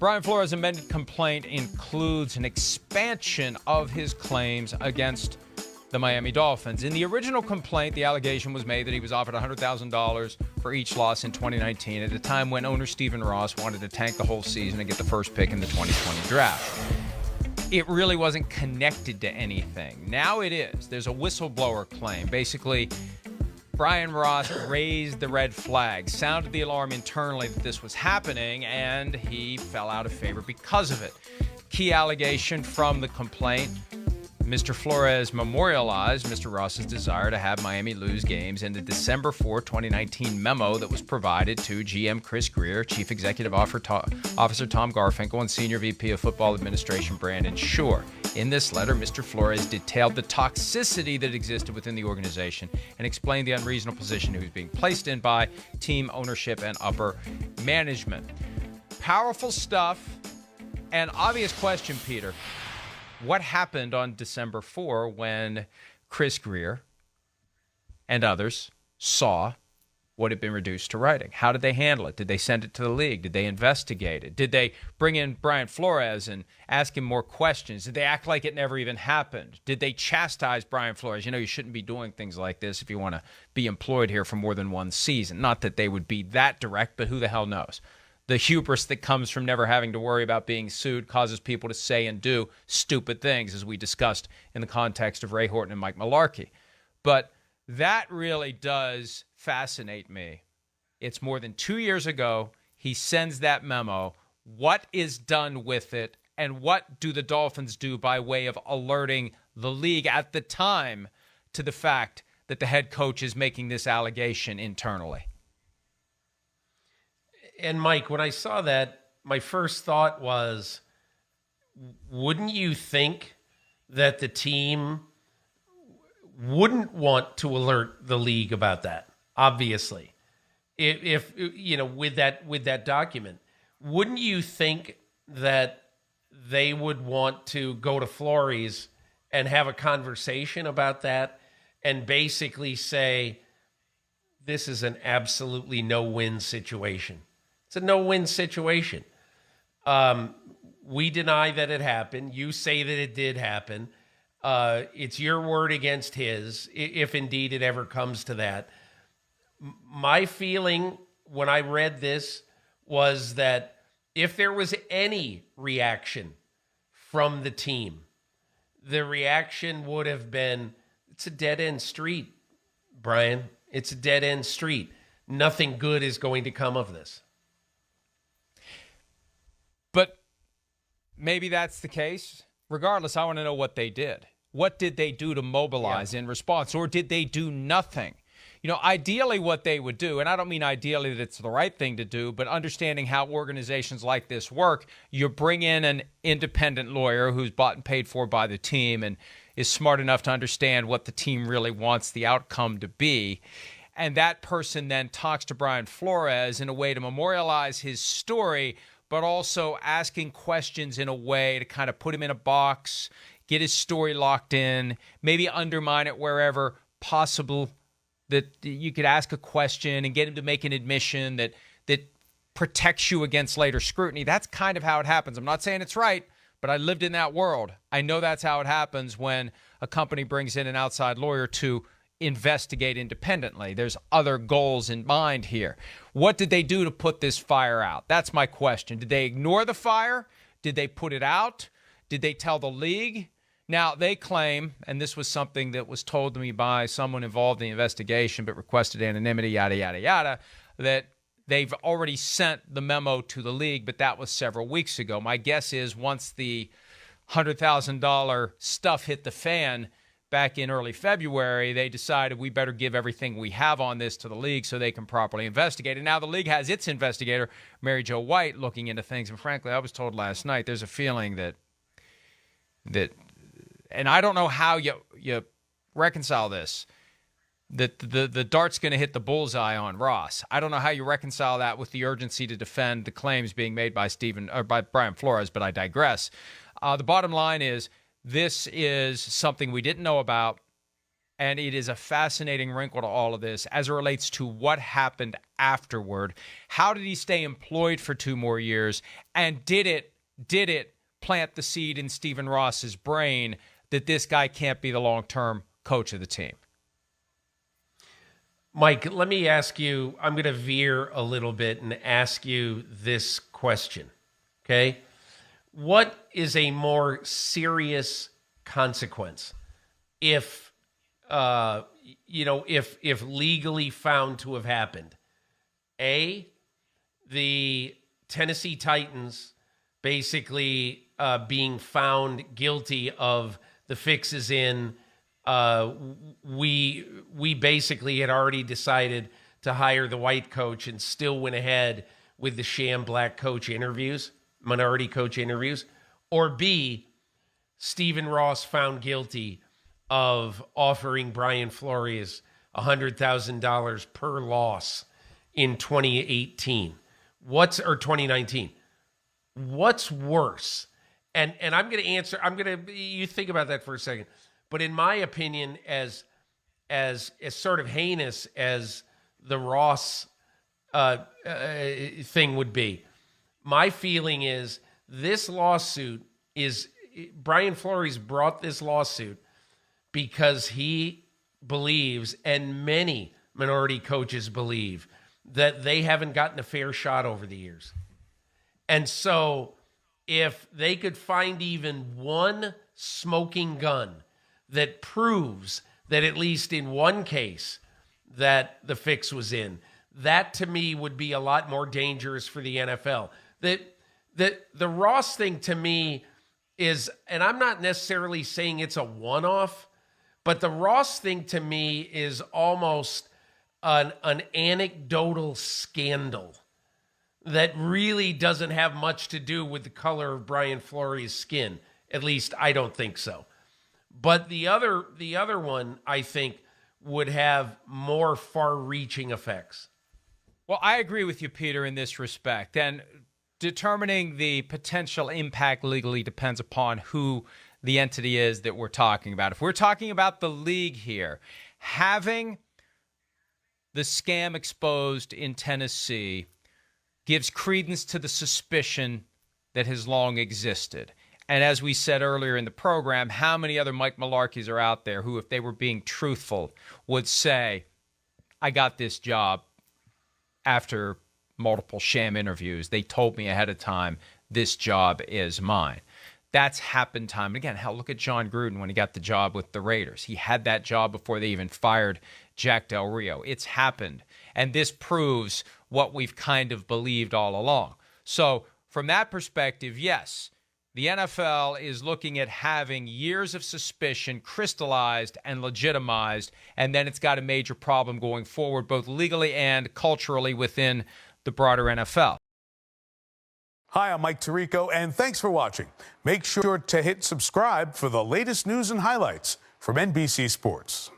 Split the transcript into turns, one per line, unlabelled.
Brian Flores' amended complaint includes an expansion of his claims against the Miami Dolphins. In the original complaint, the allegation was made that he was offered $100,000 for each loss in 2019 at a time when owner Stephen Ross wanted to tank the whole season and get the first pick in the 2020 draft. It really wasn't connected to anything. Now it is. There's a whistleblower claim. Basically, Brian Ross raised the red flag, sounded the alarm internally that this was happening, and he fell out of favor because of it. Key allegation from the complaint: Mr. Flores memorialized Mr. Ross's desire to have Miami lose games in the December 4, 2019 memo that was provided to GM Chris Grier, Chief Executive Officer Tom Garfinkel, and Senior VP of Football Administration Brandon Shore. In this letter, Mr. Flores detailed the toxicity that existed within the organization and explained the unreasonable position he was being placed in by team ownership and upper management. Powerful stuff. And obvious question, Peter. What happened on December 4 when Chris Grier and others saw what had been reduced to writing? How did they handle it? Did they send it to the league? Did they investigate it? Did they bring in Brian Flores and ask him more questions? Did they act like it never even happened? Did they chastise Brian Flores? You know, you shouldn't be doing things like this if you want to be employed here for more than one season. Not that they would be that direct, but who the hell knows? The hubris that comes from never having to worry about being sued causes people to say and do stupid things, as we discussed in the context of Ray Horton and Mike Mularkey. But that really does fascinate me. It's more than 2 years ago. He sends that memo. What is done with it, and what do the Dolphins do by way of alerting the league at the time to the fact that the head coach is making this allegation internally?
And Mike, when I saw that, my first thought was, wouldn't you think that the team wouldn't want to alert the league about that? Obviously, if you know, with that document, wouldn't you think that they would want to go to Flores and have a conversation about that and basically say, this is an absolutely no-win situation? It's a no-win situation. We deny that it happened. You say that it did happen. It's your word against his, if indeed it ever comes to that. My feeling when I read this was that if there was any reaction from the team, the reaction would have been, it's a dead-end street, Brian. It's a dead-end street. Nothing good is going to come of this.
But maybe that's the case. Regardless, I want to know what they did. What did they do to mobilize in response? Or did they do nothing? You know, ideally what they would do, and I don't mean ideally that it's the right thing to do, but understanding how organizations like this work, you bring in an independent lawyer who's bought and paid for by the team and is smart enough to understand what the team really wants the outcome to be. And that person then talks to Brian Flores in a way to memorialize his story, but also asking questions in a way to kind of put him in a box, get his story locked in, maybe undermine it wherever possible, that you could ask a question and get him to make an admission that protects you against later scrutiny. That's kind of how it happens. I'm not saying it's right, but I lived in that world. I know that's how it happens when a company brings in an outside lawyer to investigate independently. There's other goals in mind here. What did they do to put this fire out? That's my question. Did they ignore the fire? Did they put it out? Did they tell the league? Now, they claim, and this was something that was told to me by someone involved in the investigation but requested anonymity, yada, yada, yada, that they've already sent the memo to the league, but that was several weeks ago. My guess is once the $100,000 stuff hit the fan back in early February, they decided we better give everything we have on this to the league so they can properly investigate. And now the league has its investigator, Mary Jo White, looking into things. And frankly, I was told last night there's a feeling that and I don't know how you reconcile this, that the dart's going to hit the bullseye on Ross. I don't know how you reconcile that with the urgency to defend the claims being made by Brian Flores, but I digress. The bottom line is this is something we didn't know about. and it is a fascinating wrinkle to all of this as it relates to what happened afterward. How did he stay employed for 2 more years? And did it plant the seed in Stephen Ross's brain that this guy can't be the long-term coach of the team?
Mike, let me ask you, I'm going to veer a little bit and ask you this question, okay? What is a more serious consequence if legally found to have happened? A, the Tennessee Titans basically being found guilty of the fixes in we basically had already decided to hire the white coach and still went ahead with the sham black coach interviews, minority coach interviews. Or B, Stephen Ross found guilty of offering Brian Flores $100,000 per loss in 2018. Or 2019. What's worse? And I'm going to answer, you think about that for a second. But in my opinion, as sort of heinous as the Ross thing would be, my feeling is this lawsuit is, Brian Flores brought this lawsuit because he believes, and many minority coaches believe, that they haven't gotten a fair shot over the years. And so if they could find even one smoking gun that proves that at least in one case that the fix was in, that to me would be a lot more dangerous for the NFL. The Ross thing to me is, and I'm not necessarily saying it's a one-off, but the Ross thing to me is almost an anecdotal scandal that really doesn't have much to do with the color of Brian Flores' skin. At least I don't think so. But the other one, I think, would have more far-reaching effects.
Well, I agree with you, Peter, in this respect. And determining the potential impact legally depends upon who the entity is that we're talking about. If we're talking about the league here, having the scam exposed in Tennessee gives credence to the suspicion that has long existed. And as we said earlier in the program, how many other Mike Malarkeys are out there who, if they were being truthful, would say, I got this job after multiple sham interviews. They told me ahead of time, this job is mine. That's happened time and again. Hell, look at John Gruden when he got the job with the Raiders. He had that job before they even fired Jack Del Rio. It's happened. And this proves what we've kind of believed all along. So from that perspective, yes, the NFL is looking at having years of suspicion crystallized and legitimized, and then it's got a major problem going forward, both legally and culturally within the broader NFL.
Hi, I'm Mike Tirico, and thanks for watching. Make sure to hit subscribe for the latest news and highlights from NBC Sports.